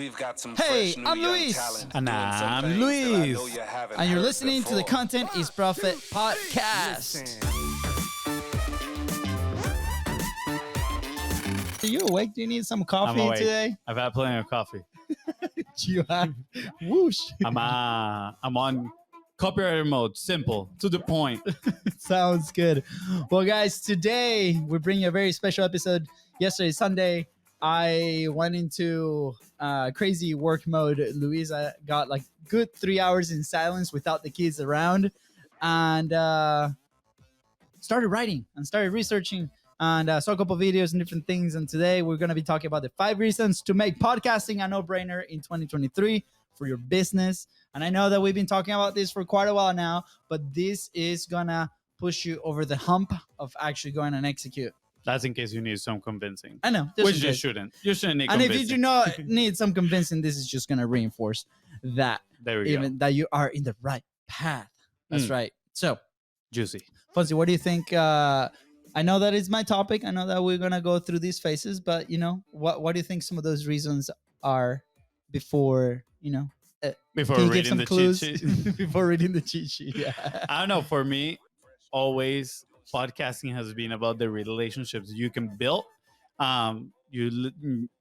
We've got some Hey, fresh new I'm young Luis. talent And doing some I'm things that I know Luis. you haven't And you're heard listening to the before. Content is Profit podcast. Are you awake? Do you need some I'm coffee awake. today? I've had plenty of coffee. You have whoosh. I'm on copywriter mode. Simple, to the point. Sounds good. Well, guys, today we bring you a very special episode. Yesterday, Sunday, I went into crazy work mode. Luisa got like good 3 hours in silence without the kids around, and started writing and started researching and saw a couple of videos and different things. And today we're going to be talking about the 5 reasons to make podcasting a no-brainer in 2023 for your business. And I know that we've been talking about this for quite a while now, but this is going to push you over the hump of actually going and execute. That's in case you need some convincing. I know. Which you shouldn't. You shouldn't need And convincing. if you do not need some convincing, this is just going to reinforce that There we even go. that you are in the right path. That's right. So, Juicy. Fonzie, what do you think? I know that it's my topic. I know that we're gonna go through these phases, but what do you think some of those reasons are before Before can you give reading some the clues cheat sheet. before reading the cheat sheet? Yeah. I don't know. For me, always podcasting has been about the relationships you can build. You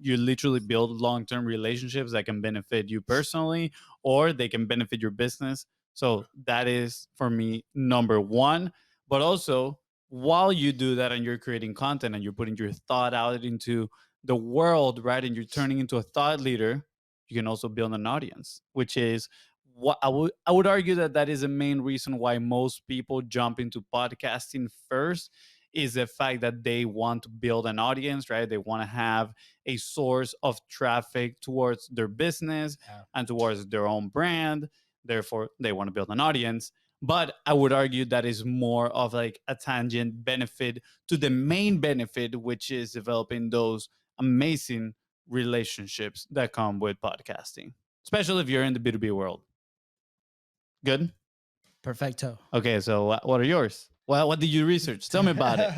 literally build long-term relationships that can benefit you personally, or they can benefit your business. So that is for me number one. But also, while you do that and you're creating content and you're putting your thought out into the world, right, and you're turning into a thought leader, you can also build an audience, which is what I would argue that is the main reason why most people jump into podcasting first, is the fact that they want to build an audience, right? They want to have a source of traffic towards their business and towards their own brand. Therefore, they want to build an audience. But I would argue that is more of like a tangent benefit to the main benefit, which is developing those amazing relationships that come with podcasting, especially if you're in the B2B world. Good? Perfecto. Okay, so what are yours? Well, what did you research? Tell me about it.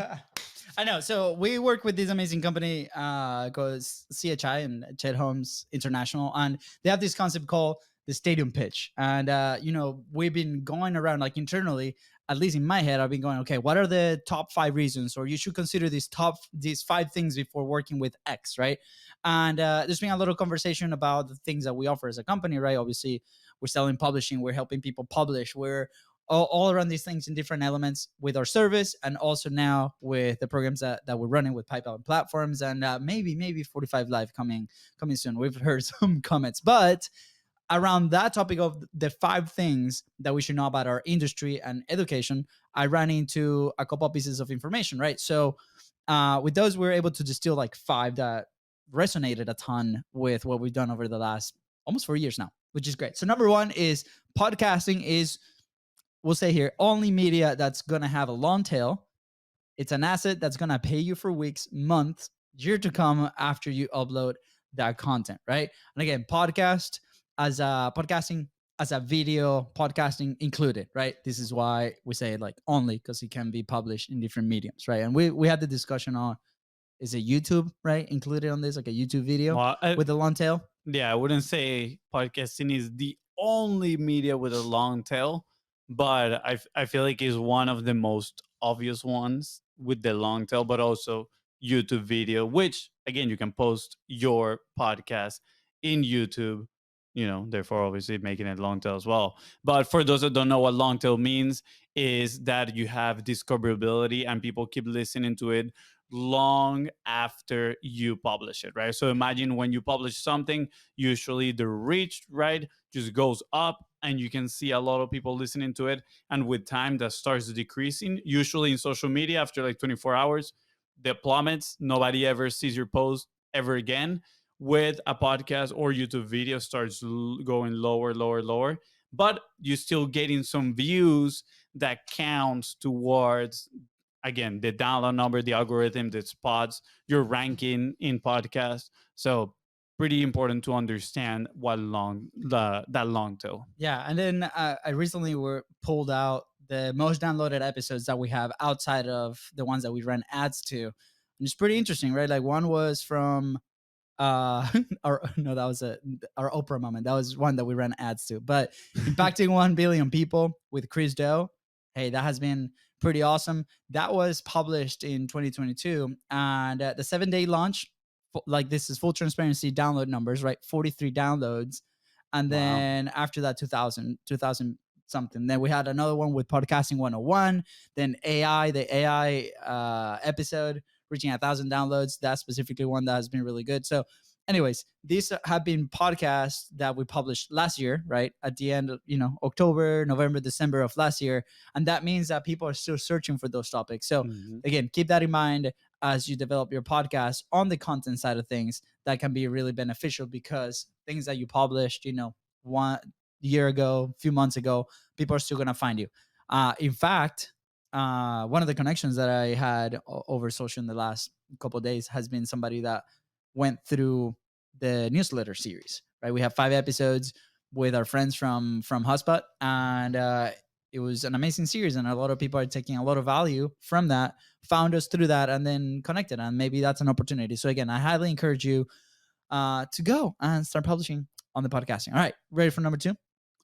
I know. So we work with this amazing company called CHI and Chet Holmes International, and they have this concept called the stadium pitch. And we've been going around like internally, at least in my head, I've been going, okay, what are the top 5 reasons, or you should consider these 5 things before working with X, right? And there's been a lot of conversation about the things that we offer as a company, right? Obviously, we're selling publishing, we're helping people publish, we're all around these things in different elements with our service, and also now with the programs that we're running with PayPal and platforms, and maybe 45 Live coming soon. We've heard some comments, but around that topic of the 5 things that we should know about our industry and education, I ran into a couple of pieces of information, right? So with those, we were able to distill like 5 that resonated a ton with what we've done over the last almost 4 years now, which is great. So number 1 is podcasting is, we'll say here, only media that's going to have a long tail. It's an asset that's going to pay you for weeks, months, year to come after you upload that content, right? And again, podcasting as a video, podcasting included, right? This is why we say like only, because it can be published in different mediums, right? And we had the discussion on, is it YouTube, right, included on this, like a YouTube video with a long tail? Yeah, I wouldn't say podcasting is the only media with a long tail, but I feel like it's one of the most obvious ones with the long tail, but also YouTube video, which again, you can post your podcast in YouTube, therefore obviously making it long tail as well. But for those that don't know what long tail means, is that you have discoverability and people keep listening to it long after you publish it, right? So imagine when you publish something, usually the reach, right, just goes up and you can see a lot of people listening to it. And with time, that starts decreasing. Usually in social media, after like 24 hours, the plummets. Nobody ever sees your post ever again. With a podcast or YouTube video, starts going lower. But you're still getting some views that counts towards, again, the download number, the algorithm, the spots, your ranking in podcasts. So pretty important to understand what that long tail. Yeah, and then I recently pulled out the most downloaded episodes that we have outside of the ones that we run ads to, and it's pretty interesting, right? Like one was from our no, that was our Oprah moment. That was one that we ran ads to. But impacting 1 billion people with Chris Doe. Hey, that has been pretty awesome. That was published in 2022, and the 7-day launch, like this is full transparency download numbers, right? 43 downloads, and Wow. then after that 2000 something. Then we had another one with podcasting 101. Then the AI episode reaching 1,000 downloads. That specifically one that has been really good. So, anyways, these have been podcasts that we published last year, right? At the end of, October, November, December of last year. And that means that people are still searching for those topics. So, Mhm. again, keep that in mind as you develop your podcast on the content side of things. That can be really beneficial because things that you published, 1 year ago, a few months ago, people are still going to find you. In fact, one of the connections that I had over social in the last couple of days has been somebody that went through the newsletter series. Right, we have 5 episodes with our friends from Hotspot, and it was an amazing series, and a lot of people are taking a lot of value from that. Found us through that, and then connected, and maybe that's an opportunity. So again, I highly encourage you to go and start publishing on the podcasting. All right, ready for number two?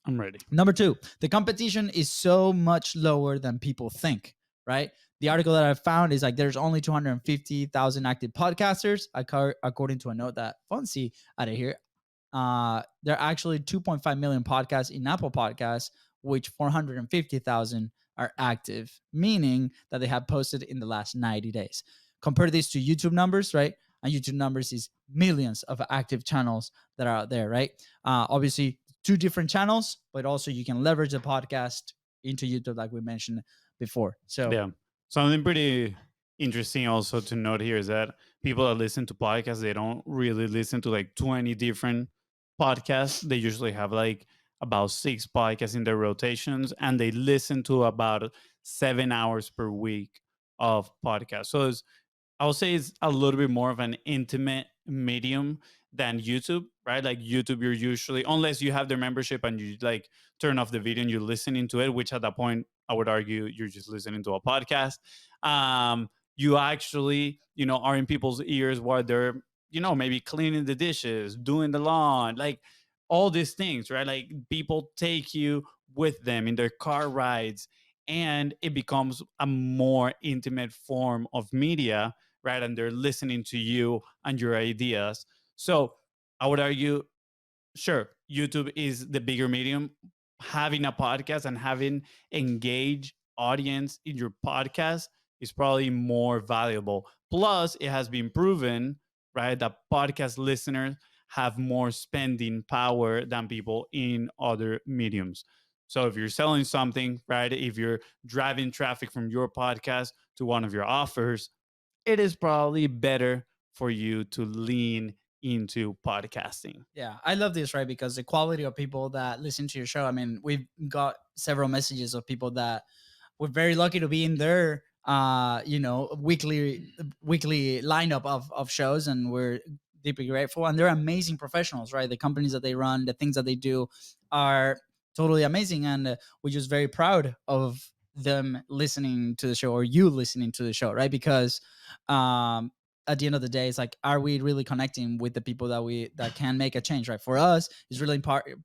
I'm ready. Number two, the competition is so much lower than people think, right? The article that I found is like there's only 250,000 active podcasters, according to a note that FONZI out of here. There are actually 2.5 million podcasts in Apple Podcasts, which 450,000 are active, meaning that they have posted in the last 90 days. Compare this to YouTube numbers, right? And YouTube numbers is millions of active channels that are out there, right? Obviously, two different channels, but also you can leverage the podcast into YouTube, like we mentioned before. So, Yeah. Something pretty interesting also to note here is that people that listen to podcasts, they don't really listen to like 20 different podcasts. They usually have like about 6 podcasts in their rotations, and they listen to about 7 hours per week of podcasts. So I would say it's a little bit more of an intimate medium than YouTube, right? Like YouTube, you're usually, unless you have their membership and you like turn off the video and you're listening to it, which at that point, I would argue you're just listening to a podcast. You actually, are in people's ears while they're, maybe cleaning the dishes, doing the lawn, like all these things, right? Like people take you with them in their car rides, and it becomes a more intimate form of media, right? And they're listening to you and your ideas. So I would argue, sure, YouTube is the bigger medium. Having a podcast and having engaged audience in your podcast is probably more valuable. Plus, it has been proven, right, that podcast listeners have more spending power than people in other mediums. So if you're selling something, right, if you're driving traffic from your podcast to one of your offers, it is probably better for you to lean into podcasting. yeah, I love this, right? Because the quality of people that listen to your show, I mean, we've got several messages of people that we're very lucky to be in their weekly lineup of shows, and we're deeply grateful, and they're amazing professionals, right? The companies that they run, the things that they do are totally amazing, and we're just very proud of them listening to the show, or you listening to the show, right? Because um at the end of the day, it's like, are we really connecting with the people that can make a change, right? For us, it's really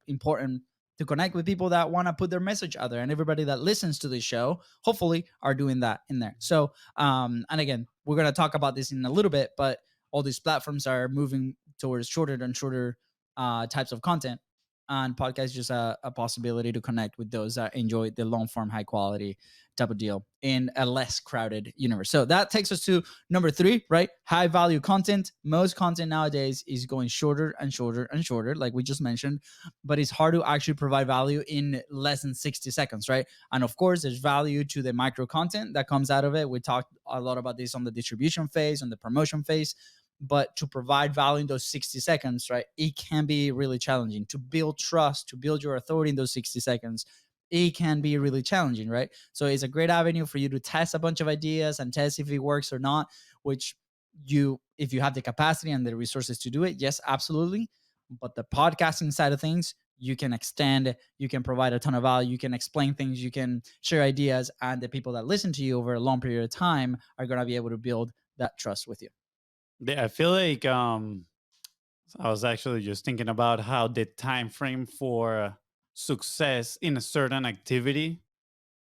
important to connect with people that want to put their message out there, and everybody that listens to the show hopefully are doing that in there. So and again, we're going to talk about this in a little bit, but all these platforms are moving towards shorter and shorter types of content, and podcast is just a possibility to connect with those that enjoy the long form, high quality type of deal in a less crowded universe. So that takes us to number three, right? High value content. Most content nowadays is going shorter and shorter and shorter, like we just mentioned, but it's hard to actually provide value in less than 60 seconds, right? And of course, there's value to the micro content that comes out of it. We talked a lot about this on the distribution phase, on the promotion phase. But to provide value in those 60 seconds, right, it can be really challenging to build trust, to build your authority in those 60 seconds. It can be really challenging, right? So it's a great avenue for you to test a bunch of ideas and test if it works or not, which if you have the capacity and the resources to do it, yes, absolutely. But the podcasting side of things, you can extend, you can provide a ton of value, you can explain things, you can share ideas, and the people that listen to you over a long period of time are going to be able to build that trust with you. Yeah, I feel like So I was actually just thinking about how the time frame for success in a certain activity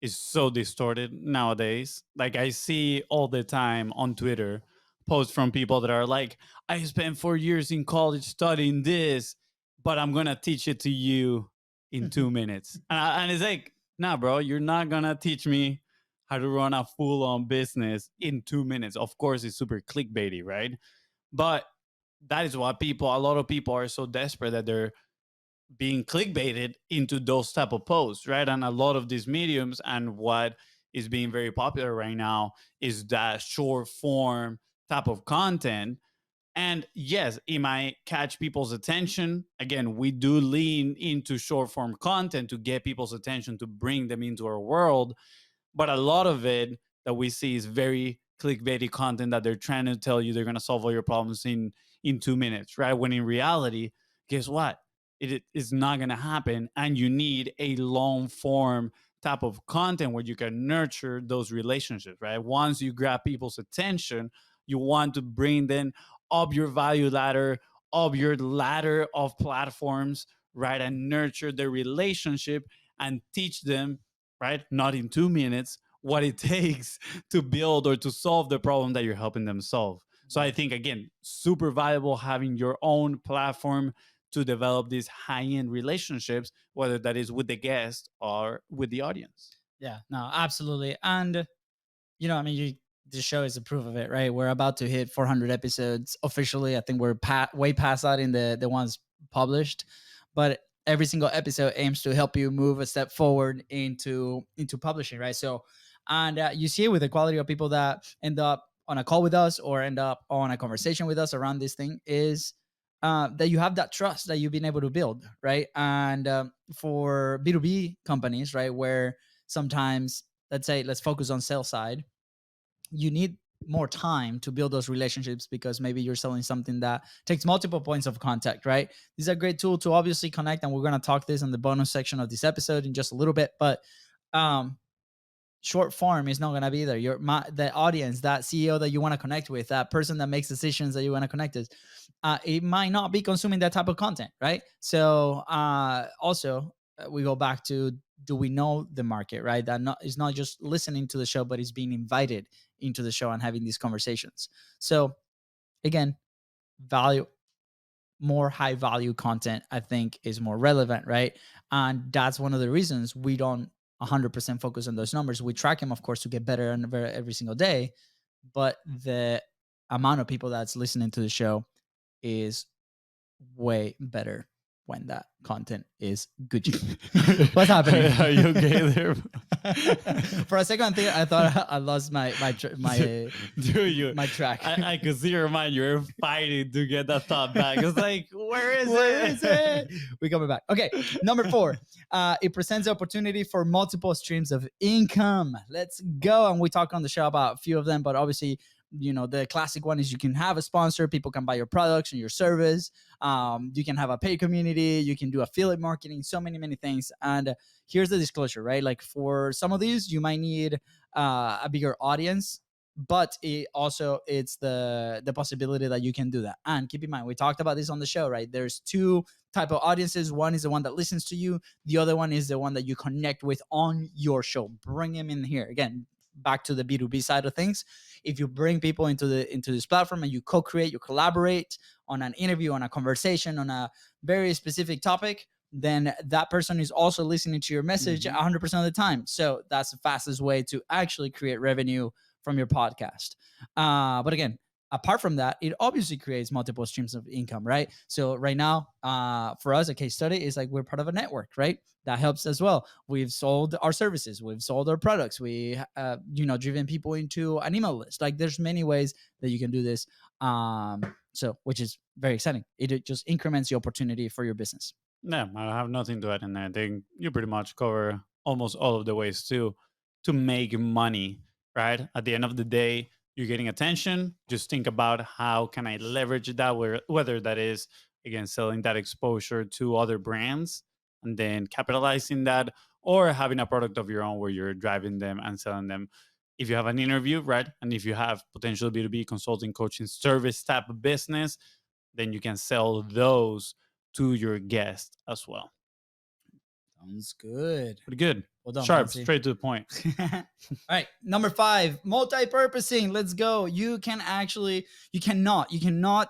is so distorted nowadays. Like I see all the time on Twitter posts from people that are like, I spent 4 years in college studying this, but I'm gonna teach it to you in 2 minutes. And it's like, nah, bro, you're not gonna teach me how to run a full on business in 2 minutes. Of course, it's super clickbaity, right? But that is why a lot of people are so desperate that they're being clickbaited into those type of posts, right? And a lot of these mediums and what is being very popular right now is that short form type of content. And yes, it might catch people's attention. Again, we do lean into short form content to get people's attention, to bring them into our world, but a lot of it that we see is very clickbaity content that they're trying to tell you they're going to solve all your problems in 2 minutes, right? When in reality, guess what, it is not going to happen, and you need a long form type of content where you can nurture those relationships, right? Once you grab people's attention, you want to bring them up your value ladder, up your ladder of platforms, right? And nurture the relationship and teach them, right? Not in 2 minutes, what it takes to build or to solve the problem that you're helping them solve. So I think, again, super valuable having your own platform to develop these high end relationships, whether that is with the guest or with the audience. Yeah, no, absolutely. And I mean, the show is a proof of it, right? We're about to hit 400 episodes officially. I think we're way past that in the ones published, but every single episode aims to help you move a step forward into publishing, right? So, and you see it with the quality of people that end up on a call with us or end up on a conversation with us around this thing is that you have that trust that you've been able to build, right? And for B2B companies, right, where sometimes, let's focus on sales side, you need more time to build those relationships because maybe you're selling something that takes multiple points of contact, right? This is a great tool to obviously connect, and we're going to talk this in the bonus section of this episode in just a little bit. But um short form is not going to be there. The audience, that CEO that you want to connect with, that person that makes decisions that you want to connect with, it might not be consuming that type of content, right? So also we go back to, do we know the market, right? That is not just listening to the show, but is being invited into the show and having these conversations. So again, value, more high value content, I think, is more relevant, right? And that's one of the reasons we don't 100% focus on those numbers. We track them, of course, to get better every single day, but the amount of people that's listening to the show is way better when that content is good. What's happening? Are you okay there? For a second, I thought I lost my Do you? track. I could see your mind. You're fighting to get that thought back. It's like, where is it? We're coming back. Okay, number 4. It presents the opportunity for multiple streams of income. Let's go. And we talk on the show about a few of them, but obviously, the classic one is you can have a sponsor. People can buy your products and your service. You can have a paid community. You can do affiliate marketing. So many things. And here's the disclosure, right? Like for some of these, you might need a bigger audience, but it's the possibility that you can do that. And keep in mind, we talked about this on the show, right? There's two type of audiences. One is the one that listens to you. The other one is the one that you connect with on your show. Bring them in here. Again, back to the B2B side of things. If you bring people into this platform and you co-create, you collaborate on an interview, on a conversation, on a very specific topic, then that person is also listening to your message 100% of the time. So that's the fastest way to actually create revenue from your podcast. But again, apart from that, it obviously creates multiple streams of income, right? So right now, for us, a case study is like we're part of a network, right? That helps as well. We've sold our services, we've sold our products, we, driven people into an email list. Like there's many ways that you can do this. So, which is very exciting. It just increments the opportunity for your business. Yeah, I have nothing to add in there. I think you pretty much cover almost all of the ways to make money, right? At the end of the day, you're getting attention. Just think about how can I leverage that, whether that is, again, selling that exposure to other brands and then capitalizing that, or having a product of your own where you're driving them and selling them. If you have an interview, right? And if you have potential B2B consulting, coaching, service type of business, then you can sell those to your guest as well. Sounds good. Pretty good. Well done, Sharp, Fonzie. straight to the point. All right, number 5, multi-purposing. Let's go. You cannot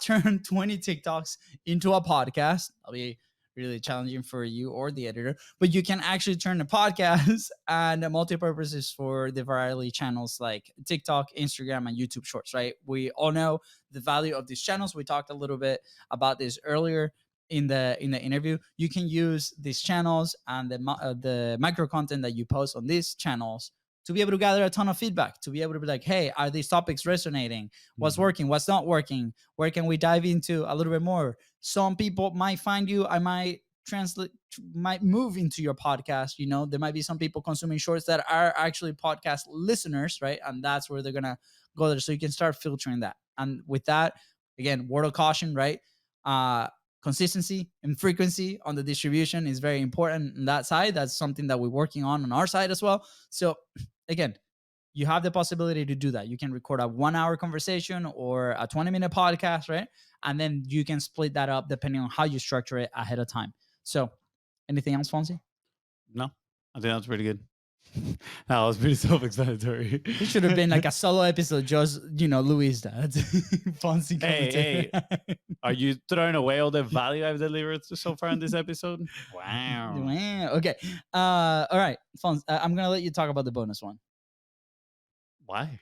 turn 20 TikToks into a podcast. That'll be really challenging for you or the editor, but you can actually turn a podcast and multi-purpose is for the variety channels like TikTok, Instagram, and YouTube Shorts, right? We all know the value of these channels. We talked a little bit about this earlier in the interview. You can use these channels and the micro content that you post on these channels to be able to gather a ton of feedback, to be able to be like, hey, are these topics resonating? What's working? What's not working? Where can we dive into a little bit more? Some people might find you. I might move into your podcast. You know, there might be some people consuming shorts that are actually podcast listeners, right? And that's where they're gonna go there. So you can start filtering that. And with that, again, word of caution, right? Consistency and frequency on the distribution is very important on that side. That's something that we're working on our side as well. So again, you have the possibility to do that. You can record a 1-hour conversation or a 20-minute podcast, right? And then you can split that up depending on how you structure it ahead of time. So anything else, Fonzie? No, I think that's pretty good. That was pretty self-explanatory. It should have been like a solo episode, just, LUISDA. Fonzie. Hey, are you throwing away all the value I've delivered so far in this episode? Wow. Okay. All right, Fonz, I'm gonna let you talk about the bonus one. Why?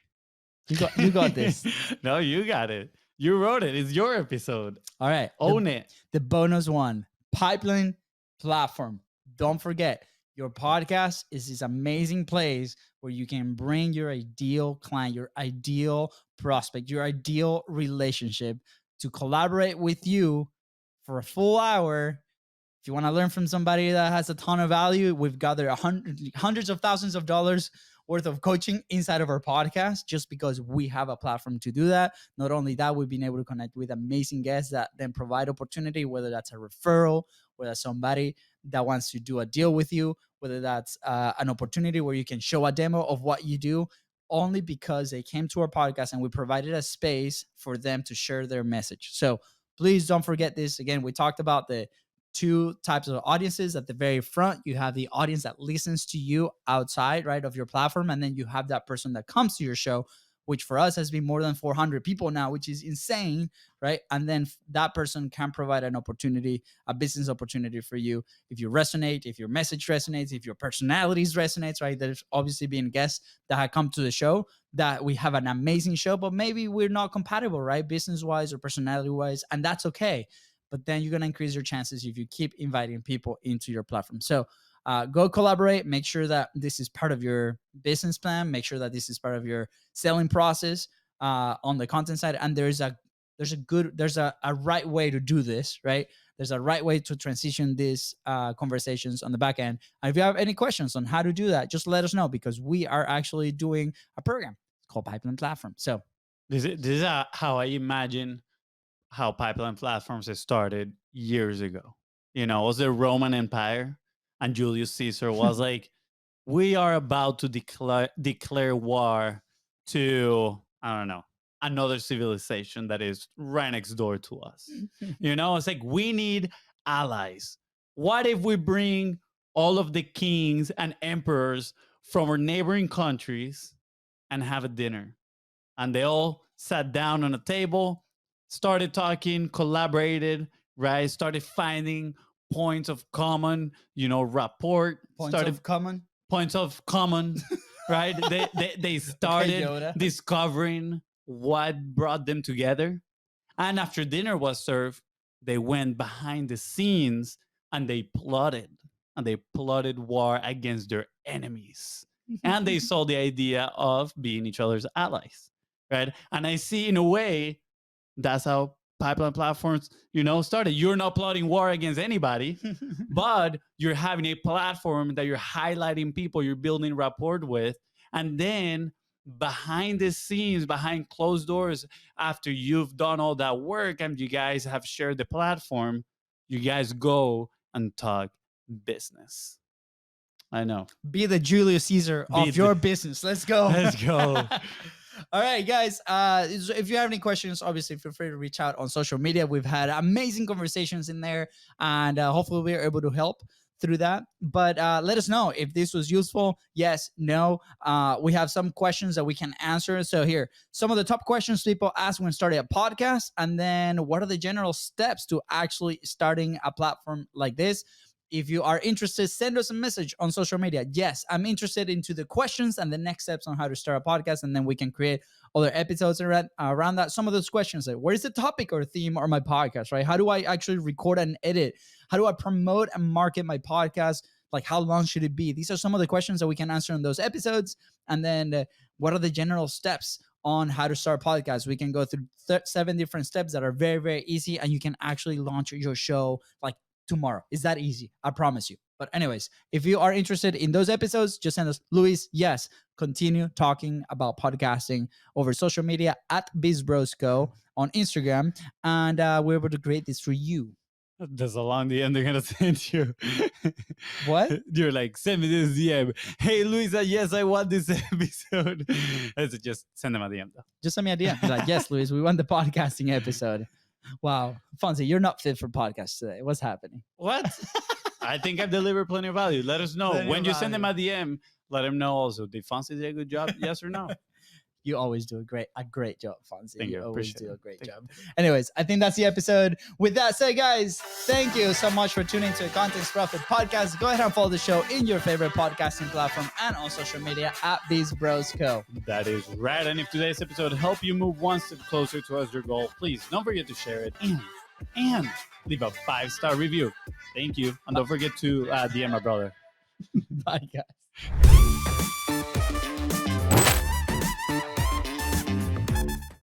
You got this. No, you got it. You wrote it. It's your episode. All right. Own it. The bonus one, pipeline platform. Don't forget, your podcast is this amazing place where you can bring your ideal client, your ideal prospect, your ideal relationship to collaborate with you for a full hour. If you want to learn from somebody that has a ton of value, we've gathered hundreds of thousands of dollars worth of coaching inside of our podcast just because we have a platform to do that. Not only that, we've been able to connect with amazing guests that then provide opportunity, whether that's a referral, whether that's somebody that wants to do a deal with you, whether that's an opportunity where you can show a demo of what you do, only because they came to our podcast and we provided a space for them to share their message. So please don't forget this. Again, we talked about the 2 types of audiences. At the very front, you have the audience that listens to you outside, right, of your platform. And then you have that person that comes to your show, which for us has been more than 400 people now, which is insane, right? And then that person can provide an opportunity, a business opportunity for you. If you resonate, if your message resonates, if your personalities resonates, right? There's obviously been guests that have come to the show that we have an amazing show, but maybe we're not compatible, right? Business-wise or personality-wise, and that's okay. But then you're going to increase your chances if you keep inviting people into your platform. So go collaborate. Make sure that this is part of your business plan. Make sure that this is part of your selling process on the content side. And there's a right way to do this, right? There's a right way to transition these conversations on the back end. And if you have any questions on how to do that, just let us know, because we are actually doing a program called Pipeline Platform. So this is how I imagine how pipeline platforms started years ago. It was the Roman Empire, and Julius Caesar was like, we are about to declare war to, I don't know, another civilization that is right next door to us. It's like, we need allies. What if we bring all of the kings and emperors from our neighboring countries and have a dinner? And they all sat down on a table, started talking, collaborated, right? Started finding points of common, rapport. Points of common, right? They started discovering what brought them together. And after dinner was served, they went behind the scenes and they plotted. And they plotted war against their enemies. And they saw the idea of being each other's allies, right? And I see, in a way, that's how pipeline platforms, started. You're not plotting war against anybody, but you're having a platform that you're highlighting people you're building rapport with. And then behind the scenes, behind closed doors, after you've done all that work and you guys have shared the platform, you guys go and talk business. I know. Be the Julius Caesar of your business. Let's go. Let's go. All right, guys. If you have any questions, obviously feel free to reach out on social media. We've had amazing conversations in there, and hopefully we're able to help through that. But let us know if this was useful. Yes, no. We have some questions that we can answer. So here, some of the top questions people ask when starting a podcast, and then what are the general steps to actually starting a platform like this? If you are interested, send us a message on social media. Yes, I'm interested into the questions and the next steps on how to start a podcast, and then we can create other episodes around that. Some of those questions, like where is the topic or theme or my podcast, right? How do I actually record and edit? How do I promote and market my podcast? Like, how long should it be? These are some of the questions that we can answer in those episodes. And then what are the general steps on how to start a podcast? We can go through 7 different steps that are very, very easy, and you can actually launch your show like tomorrow. It's that easy. I promise you. But anyways, if you are interested in those episodes, just send us, Luis, yes, continue talking about podcasting over social media at BIZBROS on Instagram. And we're able to create this for you. There's a long DM they're gonna send you. What? You're like, send me this DM. Hey, Luisa, yes, I want this episode. Just send them a DM though. Just send me a DM. Be like, yes, Luis, we want the podcasting episode. Wow. Fonzie, you're not fit for podcasts today. What's happening? What? I think I've delivered plenty of value. Let us know. When you send them a DM, let them know also, did Fonzie do a good job? Yes or no? You always do a great job, Fonzie. Thank you. Always do a great Thank job. you. Anyways, I think that's the episode. With that said, guys, thank you so much for tuning to the Context Profit Podcast. Go ahead and follow the show in your favorite podcasting platform and on social media at BIZBROS. That is right. And if today's episode helped you move one step closer towards your goal, please don't forget to share it and leave a 5-star review. Thank you. And don't forget to DM my brother. Bye, guys.